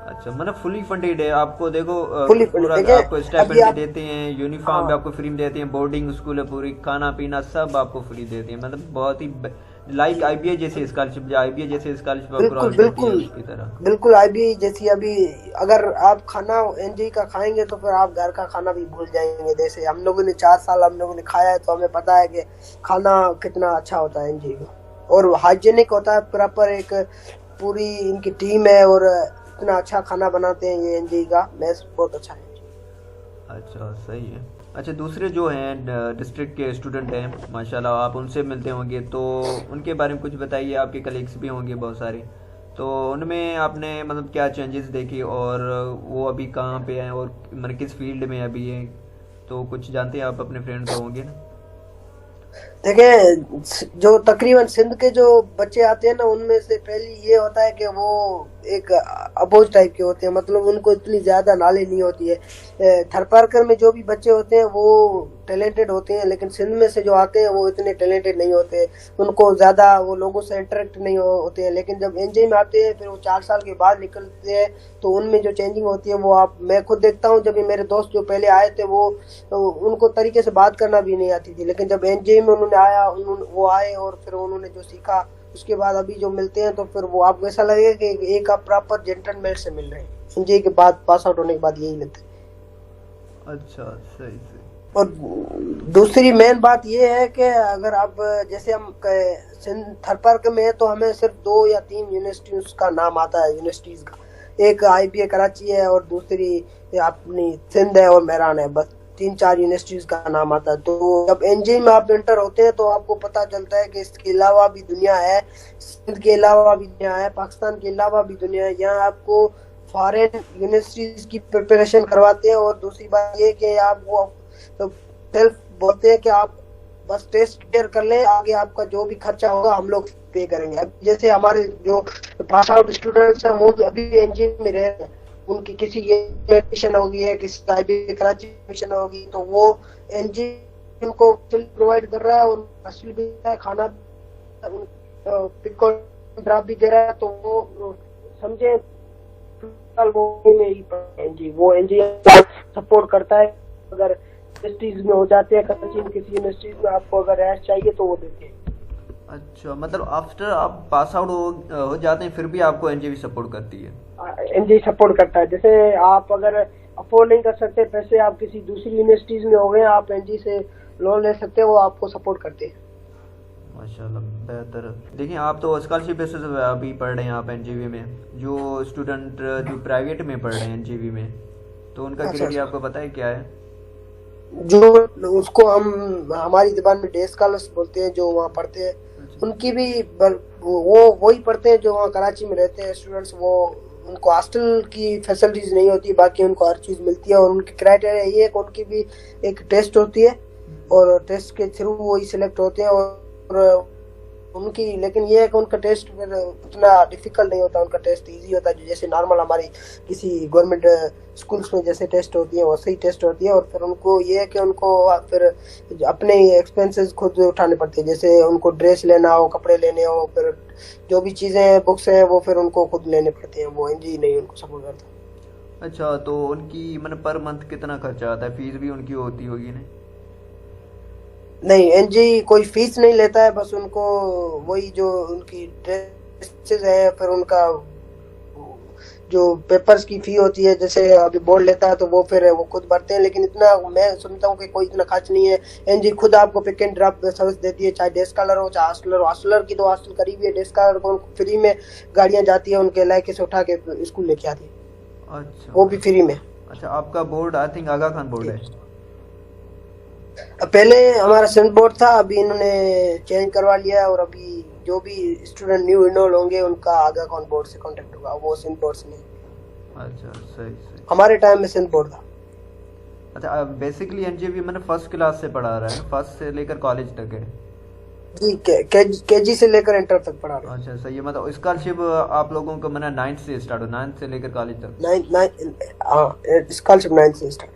अच्छा, मतलब फुली फंडेड है आपको? देखो फुली पूरा फंडेड आपको स्टाइपेंड आप, देते हैं, यूनिफॉर्म भी आपको फ्री में देते हैं, बोर्डिंग स्कूल है पूरी, खाना पीना सब आपको फ्री देते हैं। मतलब बहुत ही लाइक आईबीए जैसे स्कॉलरशिप, आईबीए जैसे स्कॉलरशिप बिल्कुल बिल्कुल की तरह। बिल्कुल आईबीए जैसी। अभी अगर आप खाना एनजी का खाएंगे तो फिर आप घर का खाना भी भूल जाएंगे। जैसे हम लोगों ने 4 साल हम लोगों ने खाया है, तो हमें पता है कि खाना कितना अच्छा होता है एनजी का, और हाइजीनिक होता है प्रॉपर। एक पूरी इनकी टीम है और इतना अच्छा खाना बनाते हैं ये एनजी का मेस, बहुत अच्छा है। अच्छा, सही है। अच्छा, दूसरे जो हैं डिस्ट्रिक्ट के स्टूडेंट हैं माशाल्लाह, आप उनसे मिलते होंगे तो उनके बारे में कुछ बताइए। आपके कलीग्स भी होंगे बहुत सारे, तो उनमें आपने मतलब क्या चेंजेस देखे और वो अभी कहाँ पे हैं और मतलब किस फील्ड में अभी हैं, तो कुछ जानते हैं आप? अपने फ्रेंड तो होंगे ना? देखिए, जो तकरीबन सिंध के जो बच्चे आते हैं ना, उनमें से पहली ये होता है कि वो एक अबोज टाइप के होते हैं, मतलब उनको इतनी ज्यादा नॉलेज नहीं होती है। थरपारकर में जो भी बच्चे होते हैं वो टैलेंटेड होते हैं, लेकिन सिंध में से जो आते हैं वो इतने टैलेंटेड नहीं होते। उनको ज्यादा वो लोगों से इंटरेक्ट नहीं होते हैं। लेकिन जब एनजे में आते हैं, फिर वो 4 साल के बाद निकलते हैं, तो उनमें जो चेंजिंग होती है वो मैं खुद देखता हूँ। जब मेरे दोस्त जो पहले आए थे वो उनको तरीके से बात करना भी नहीं आती थी, लेकिन जब एनजे में उन्होंने वो आए और फिर उन्होंने जो सीखा, उसके बाद अभी जो मिलते हैं तो फिर वो आपको ऐसा लगेगा कि एक आप प्रॉपर जेंटलमैन से मिल रहे हैं। एनजे के बाद पास आउट होने के बाद यही लगता है। अच्छा, सही सही। और दूसरी मेन बात ये है कि अगर आप जैसे हम थरपारकर में है तो हमें सिर्फ 2 या 3 यूनिवर्सिटीज का नाम आता है यूनिवर्सिटीज का। एक आईबीए कराची है और दूसरी अपनी सिंध है और मेहरान है, बस 3-4 यूनिवर्सिटीज का नाम आता है। तो जब एनजी में आप इंटर होते हैं तो आपको पता चलता है कि इसके अलावा भी दुनिया है, सिंध के अलावा भी दुनिया है, पाकिस्तान के अलावा भी दुनिया है। यहाँ आपको फॉरेन यूनिवर्सिटीज की प्रिपरेशन करवाते हैं। और दूसरी बात ये कि आप वो तो सेल्फ बोलते हैं कि आप बस टेस्ट क्लियर कर लें, आगे आपका जो भी खर्चा होगा हम लोग पे करेंगे। अब जैसे हमारे जो पास आउट स्टूडेंट्स हैं वो अभी एनजी में रह रहे हैं, उनकी किसी एडमिशन होगी है, किसी आईबीए कराची एडमिशन होगी, तो वो एनजी उनको प्रोवाइड कर रहा है और हॉस्टल भी है, खाना पिक ड्रॉप भी दे रहा है। तो वो समझे साल वो में ही एनजी, वो एनजी सपोर्ट करता है। अगर यूनिवर्सिटीज में हो जाते हैं, किसी यूनिवर्सिटीज में आपको अगर रैश चाहिए तो वो देते हैं। अच्छा, मतलब आफ्टर आप पास आउट हो जाते हैं फिर भी आपको एनजीवी सपोर्ट करती है? एनजी सपोर्ट करता है। जैसे आप अगर अफोर्ड नहीं कर सकते पैसे, आप किसी दूसरी यूनिवर्सिटीज में हो गए, आप एनजी से लोन ले सकते हैं, वो आपको सपोर्ट करते हैं। माशाल्लाह, बेहतर। देखिए, आप तो स्कॉलरशिप बेसिस पे अभी पढ़ रहे हैं आप एनजीवी में, जो स्टूडेंट जो प्राइवेट में पढ़ रहे हैं एनजीवी में, तो उनका क्राइटेरिया आपको पता है क्या है? जो उसको हम हमारी जुबान में डे स्कॉलर्स बोलते हैं, जो वहाँ पढ़ते हैं, उनकी भी वो वही पढ़ते हैं जो वहाँ कराची में रहते हैं स्टूडेंट्स। वो उनको हॉस्टल की फैसिलिटीज नहीं होती, बाकी उनको हर चीज मिलती है। और उनकी क्राइटेरिया ये है कि उनकी भी एक टेस्ट होती है और टेस्ट के थ्रू वही सिलेक्ट होते हैं। और उनकी लेकिन ये है कि उनका टेस्ट फिर उतना डिफिकल्ट नहीं होता, उनका टेस्ट इजी होता है। जैसे नॉर्मल हमारी किसी गवर्नमेंट स्कूल्स में जैसे टेस्ट होती है वैसे ही टेस्ट होती है। और फिर उनको ये है कि उनको फिर अपने एक्सपेंसेस खुद उठाने पड़ते हैं। जैसे उनको ड्रेस लेना हो, कपड़े लेने हो, फिर जो भी चीज़ें बुक्स हैं वो फिर उनको खुद लेने पड़ते हैं, वो एनजी नहीं उनको सपोर्ट करता। अच्छा, तो उनकी मतलब पर मंथ कितना खर्चा आता है? फीस भी उनकी होती होगी नहीं? नहीं, एनजी कोई फीस नहीं लेता है, बस उनको वही जो उनकी ड्रेसेस है, फिर उनका जो पेपर्स की फी होती है, जैसे अभी बोर्ड लेता है तो वो फिर वो खुद भरते हैं। लेकिन इतना मैं सुनता हूँ कि कोई इतना खर्च नहीं है। एनजी खुद आपको पिक एंड ड्रॉप सर्विस देती है, चाहे डे स्कॉलर हो चाहे हॉस्टलर हो। हॉस्टलर की तो हॉस्टल करीब है, डे स्कॉलर को फ्री में गाड़ियाँ जाती है, उनके इलाके से उठा के स्कूल लेके आती है। अच्छा, वो भी फ्री में। अच्छा, आपका board I think Aga Khan board है? पहले हमारा सेंट बोर्ड था, अभी इन्होंने चेंज करवा लिया है। और अभी जो भी स्टूडेंट न्यू इनरोल होंगे उनका आगा खान बोर्ड से कांटेक्ट होगा, वो सेंट बोर्ड से नहीं। अच्छा, सही सही। हमारे टाइम में सेंट बोर्ड था। अच्छा, बेसिकली एनजीवी मैंने फर्स्ट क्लास से पढ़ा रहा है, फर्स्ट से लेकर कॉलेज तक है जी, केजी से लेकर इंटर तक पढ़ा रहा है। अच्छा, सही है। मतलब स्कॉलरशिप आप लोगों को मैंने 9th से स्टार्ट हो, 9th से लेकर कॉलेज तक? स्कॉलरशिप 9 से स्टार्ट।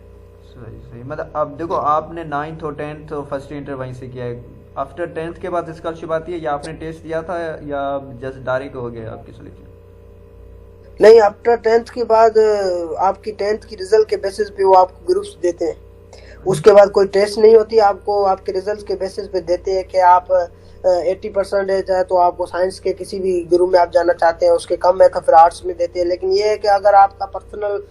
सही सही। मतलब अब देखो, आपने 9th और 10th और फर्स्ट इंटर वहीं से किया है। आफ्टर 10th के बाद स्कॉलरशिप आती है, या आपने टेस्ट दिया था, या जस्ट डायरेक्ट हो गया आपकी सिलेक्शन? नहीं, आफ्टर 10th के बाद आपकी 10th की रिजल्ट के बेसिस पे वो आपको ग्रुप्स देते हैं। उसके बाद कोई टेस्ट नहीं होती, आपको आपके रिजल्ट के बेसिस पे देते हैं कि आप 80% है तो आपको साइंस के किसी भी ग्रुप में आप जाना चाहते हैं, उसके कम है तो फिर आर्ट्स में देते हैं। लेकिन ये है कि अगर आपका पर्सनल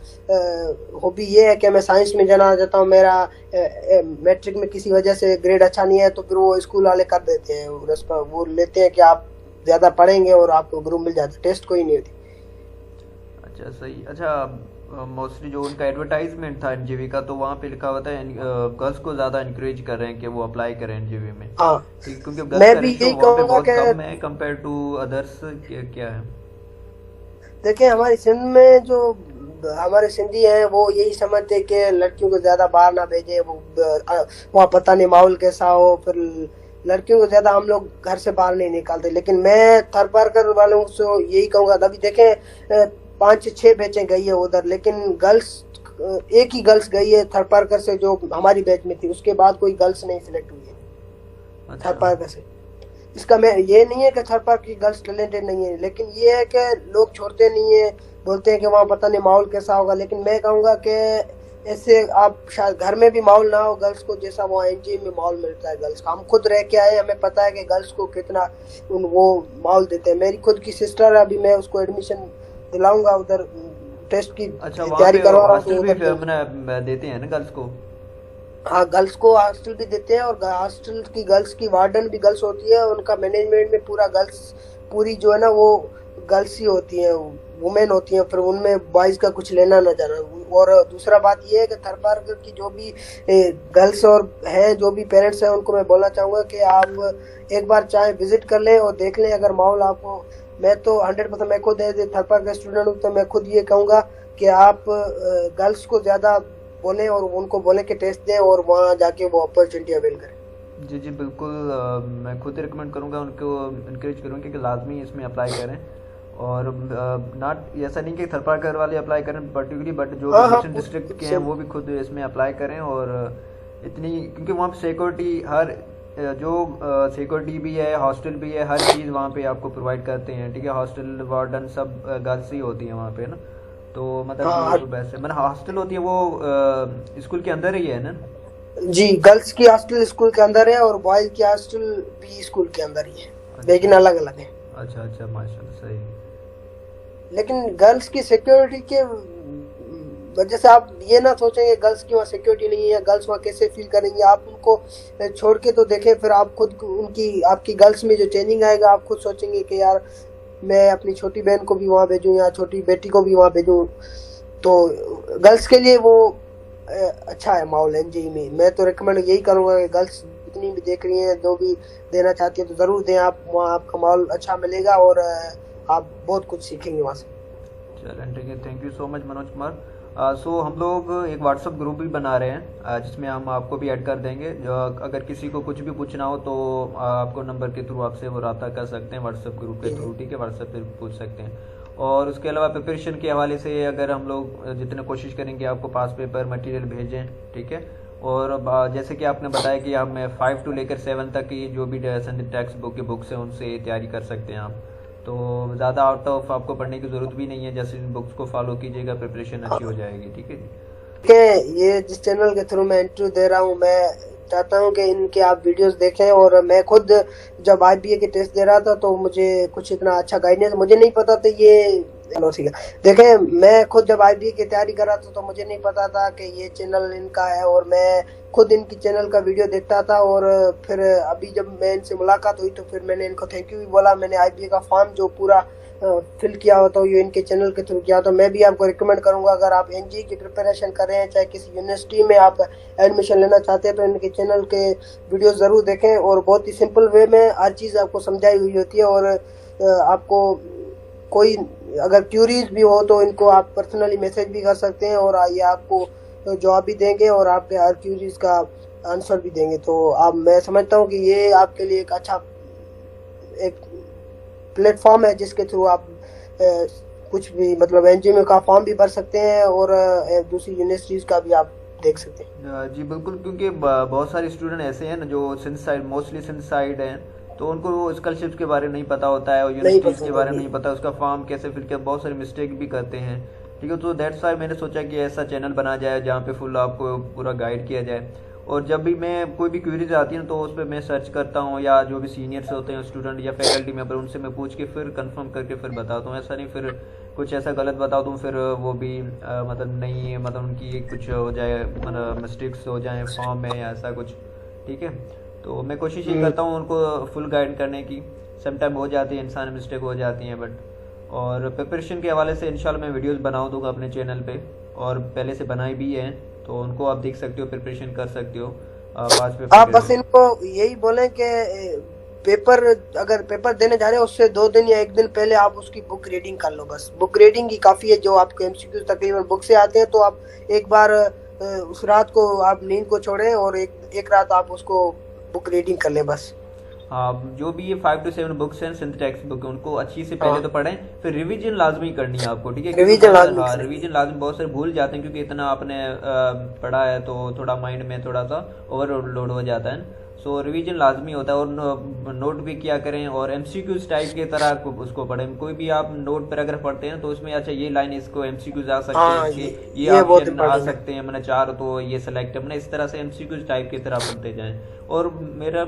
हॉबी ये है कि मैं साइंस में जाना चाहता हूँ, मेरा मैट्रिक में किसी वजह से ग्रेड अच्छा नहीं है, तो फिर वो स्कूल वाले कर देते हैं, वो लेते हैं कि आप ज़्यादा पढ़ेंगे और आपको ग्रुप मिल जाता है, टेस्ट कोई नहीं होती। अच्छा, सही। अच्छा, मोस्टली जो उनका एडवर्टाइजमेंट था एनजीवी का, तो वहाँ पे लिखा हुआ था गर्ल्स को ज़्यादा इनकरेज कर रहे हैं कि वो अप्लाई करें एनजीवी में। हाँ, क्योंकि मैं गर्ल्स का भी रेशो यही वहाँ पे कहूँगा बहुत कि कम है कंपेयर टू अदर्स। क्या है? देखिए, हमारी सिंध में जो हमारे सिंधी हैं वो यही समझते हैं कि लड़कियों को ज्यादा बाहर ना भेजे, वो वहाँ पता नहीं माहौल कैसा हो, फिर लड़कियों को ज्यादा हम लोग घर से बाहर नहीं निकालते। लेकिन मैं थरपारकर वालों से यही कहूंगा, अभी देखें 5-6 बैचें गई है उधर, लेकिन गर्ल्स एक ही गर्ल्स गई है थरपारकर से जो हमारी बैच में थी, उसके बाद कोई गर्ल्स नहीं सिलेक्ट हुई है अच्छा, थरपारकर से। इसका मैं ये नहीं है कि थरपारकर की गर्ल्स टैलेंटेड नहीं है, लेकिन ये है कि लोग छोड़ते नहीं है, बोलते हैं कि वहाँ पता नहीं माहौल कैसा होगा। लेकिन मैं कहूँगा कि ऐसे आप शायद घर में भी माहौल ना हो गर्ल्स को जैसा वहाँ एनजी में माहौल मिलता है गर्ल्स का। हम खुद रह के आए, हमें पता है कि गर्ल्स को कितना वो माहौल देते हैं। मेरी खुद की सिस्टर है, अभी मैं उसको एडमिशन दिलाऊंगा उधर, टेस्ट की अच्छा, वहाँ तैयारी पे करवा रहा हॉस्टल हूँ। भी मैंने देते हैं ना गर्ल्स को? हाँ, गर्ल्स को हॉस्टल भी देते हैं, और हॉस्टल की गर्ल्स की वार्डन भी गर्ल्स होती है, उनका मैनेजमेंट में पूरा गर्ल्स, पूरी जो है ना वो गर्ल्स ही होती हैं, वुमेन होती हैं, फिर उनमें बॉयज़ का कुछ लेना ना जाना। और दूसरा बात ये है कि थरपारकर की जो भी गर्ल्स और हैं, जो भी पेरेंट्स हैं, उनको मैं बोलना चाहूँगा कि आप एक बार चाहे विजिट कर लें और देख लें अगर माहौल आपको। मैं तो 100% मैं खुद एज ए थरपारकर स्टूडेंट हूँ, तो मैं खुद ये कहूँगा कि आप गर्ल्स को ज़्यादा बोलें और उनको बोलें कि टेस्ट दें और वहाँ जाके वो अपॉर्चुनिटी अवेल करें। जी जी, बिल्कुल। मैं खुद रिकमेंड करूँगा, उनको इनक्रेज करूँगा कि लाजमी इसमें अप्लाई करें। और नॉट ऐसा नहीं कि थरपारकर वाले अप्लाई करें पर्टिकुलरली, बट जो वेस्टर्न डिस्ट्रिक्ट के हैं वो भी खुद इसमें अप्लाई करें। और इतनी, क्योंकि वहाँ पे सिक्योरिटी हर जो सिक्योरिटी भी है, हॉस्टल भी है, हर चीज़ वहाँ पे आपको प्रोवाइड करते हैं। ठीक है, हॉस्टल वार्डन सब गर्ल्स ही होती हैं वहाँ पे ना, तो मतलब हाँ ये तो बेस्ट है। मतलब हॉस्टल होती है वो स्कूल के अंदर ही है ना? जी, गर्ल्स की हॉस्टल स्कूल के अंदर है और बॉयज की हॉस्टल भी स्कूल के अंदर ही है, अच्छा लेकिन अलग अलग है। अच्छा अच्छा, माशाल्लाह, सही। लेकिन गर्ल्स की सिक्योरिटी के वजह से आप ये ना सोचेंगे गर्ल्स की वहाँ सिक्योरिटी नहीं है, गर्ल्स वहाँ कैसे फील करेंगे। आप उनको छोड़ के तो देखें, फिर आप खुद उनकी आपकी गर्ल्स में जो चेंजिंग आएगा, आप खुद सोचेंगे कि यार मैं अपनी छोटी बहन को भी वहाँ भेजूँ या छोटी बेटी को भी वहाँ भेजूँ। तो गर्ल्स के लिए वो अच्छा है माहौल एनजीई में। मैं तो रिकमेंड यही करूँगा कि गर्ल्स जितनी भी देख रही हैं, जो भी देना चाहती है तो ज़रूर दें आप, वहाँ आपका माहौल अच्छा मिलेगा और आप बहुत कुछ सीखेंगे वहाँ से। चलें, ठीक है, thank you so much Manoj Kumar. So हम लोग एक व्हाट्सअप ग्रुप भी बना रहे हैं, जिसमें हम आपको भी ऐड कर देंगे। जो अगर किसी को कुछ भी पूछना हो तो आपको नंबर के थ्रू आपसे वो रब्ता कर सकते हैं व्हाट्सअप ग्रुप के थ्रू, ठीक है, व्हाट्सअप पे पूछ सकते हैं। और उसके अलावा प्रिपरेशन के हवाले से अगर हम लोग जितने कोशिश करेंगे आपको पास पेपर मटेरियल भेजें, ठीक है। और जैसे कि आपने बताया कि आप 5 to लेकर 7 तक की जो भी संडे टेक्स्ट बुक की बुक्स हैं उनसे तैयारी कर सकते हैं आप। तो ज़्यादा आउट ऑफ आपको पढ़ने की ज़रूरत भी नहीं है, जैसे इन बुक्स को फॉलो कीजिएगा, प्रिपरेशन अच्छी हो जाएगी, ठीक है जी। के ये जिस चैनल के थ्रू मैं इंटरव्यू दे रहा हूँ, मैं चाहता हूँ कि इनके आप वीडियोस देखें। और मैं खुद जब आईबीए के टेस्ट दे रहा था तो मुझे कुछ इतना अच्छा गाइडेंस मुझे नहीं पता था ये। चलो ठीक है, देखें मैं खुद जब आईबीए की तैयारी कर रहा था तो मुझे नहीं पता था कि ये चैनल इनका है, और मैं खुद इनकी चैनल का वीडियो देखता था। और फिर अभी जब मैं इनसे मुलाकात हुई तो फिर मैंने इनको थैंक यू भी बोला। मैंने आईबीए का फॉर्म जो पूरा फिल किया हो तो ये इनके चैनल के थ्रू किया। तो मैं भी आपको रिकमेंड करूंगा, अगर आप एनजी की प्रिपरेशन कर रहे हैं, चाहे किसी यूनिवर्सिटी में आप एडमिशन लेना चाहते हैं, तो इनके चैनल के वीडियो ज़रूर देखें। और बहुत ही सिंपल वे में हर चीज़ आपको समझाई हुई होती है। और आपको कोई अगर क्यूरीज भी हो तो इनको आप पर्सनली मैसेज भी कर सकते हैं और ये आपको जवाब भी देंगे और आपके हर क्यूरीज का आंसर भी देंगे। तो आप, मैं समझता हूँ कि ये आपके लिए एक अच्छा एक प्लेटफॉर्म है जिसके थ्रू आप कुछ भी मतलब एनजीओ का फॉर्म भी भर सकते हैं और दूसरी यूनिवर्सिटीज का भी आप देख सकते हैं। जी बिल्कुल, क्योंकि बहुत सारे स्टूडेंट ऐसे हैं ना जो Sindh side, mostly Sindh side हैं, तो उनको स्कॉलरशिप के बारे में नहीं पता होता है और यूनिवर्सिटीज़ के बारे में नहीं पता, उसका फॉर्म कैसे फिल किया, बहुत सारे मिस्टेक भी करते हैं, ठीक है। तो दैट्स वाई मैंने सोचा कि ऐसा चैनल बना जाए जहाँ पे फुल आपको पूरा गाइड किया जाए। और जब भी मैं कोई भी क्वेरीज आती है तो उस पर मैं सर्च करता हूँ, या जो भी सीनियर्स होते हैं स्टूडेंट या फैकल्टी मेंबर उनसे मैं पूछ के फिर कंफर्म करके फिर बताता हूँ। ऐसा नहीं फिर कुछ ऐसा गलत बता दूँ फिर वो भी मतलब नहीं, मतलब उनकी कुछ हो जाए, मतलब मिस्टेक्स हो जाए फॉर्म में या ऐसा कुछ, ठीक है। तो मैं कोशिश ये करता हूँ उनको फुल गाइड करने की। समटाइम हो जाती है, इंसान मिस्टेक हो जाती हैं, बट और प्रिपरेशन के हवाले से इंशाल्लाह मैं वीडियोस बना दूंगा अपने चैनल पे, और पहले से बनाई भी हैं, तो उनको आप देख सकते हो, प्रिपरेशन कर सकते हो। पास पेपर आप बस इनको यही बोलें कि पेपर अगर पेपर देने जा रहे हो उससे 2 दिन या 1 दिन पहले आप उसकी बुक रीडिंग कर लो। बस बुक रीडिंग ही काफ़ी है। जो आपके एमसीक्यू तकरीबन बुक से आते हैं तो आप एक बार उस रात को आप नींद को छोड़ें और एक रात आप उसको बुक रीडिंग कर लें बस। हाँ, जो भी ये 5 to 7 बुक्स हैं सिंथ टेक्स्ट बुक, उनको अच्छी से पहले तो पढ़ें, फिर रिवीजन लाजमी करनी है आपको, ठीक है। रिवीजन लाजमी, हाँ रिवीजन लाजमी, बहुत सारे भूल जाते हैं क्योंकि इतना आपने पढ़ा है तो थोड़ा माइंड में थोड़ा सा ओवरलोड हो जाता है। सो रिवीजन लाजमी होता है, और नोट भी किया करें, और एमसीक्यूज टाइप की तरह उसको पढ़ें। कोई भी आप नोट पर अगर पढ़ते हैं तो उसमें अच्छा ये लाइन इसको एमसीक्यूज आ सकते हैं, ये ऑप्शन आ सकते हैं, मैंने 4 तो ये सेलेक्ट है, मैंने इस तरह से एमसीक्यूज टाइप की तरह पढ़ते जाएं। और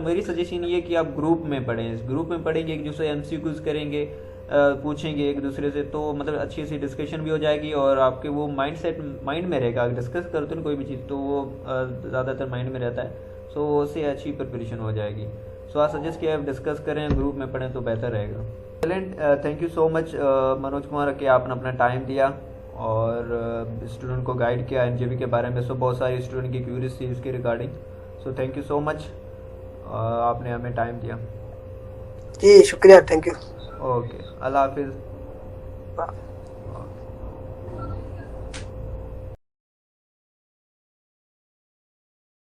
मेरी सजेशन ये है कि आप ग्रुप में पढ़ें, ग्रुप में पढ़ेंगे, एक दूसरे एमसीक्यूज करेंगे, पूछेंगे एक दूसरे से, तो मतलब अच्छी सी डिस्कशन भी हो जाएगी और आपके वो माइंड में रहेगा। अगर डिस्कस करते हैं कोई भी चीज़ तो वो ज़्यादातर माइंड में रहता है, सो उससे अच्छी प्रिपरेशन हो जाएगी। सो आज सजेस्ट किया आप डिस्कस करें, ग्रुप में पढ़ें तो बेहतर रहेगा। चलें, thank you so much Manoj Kumar कि आपने अपना टाइम दिया और स्टूडेंट को गाइड किया एनजेबी के बारे में। सो बहुत सारे स्टूडेंट की क्यूरीज थी इसके regarding, so thank you so much, आपने हमें टाइम दिया। जी शुक्रिया, थैंक यू। ओके, अल्लाह हाफिज़।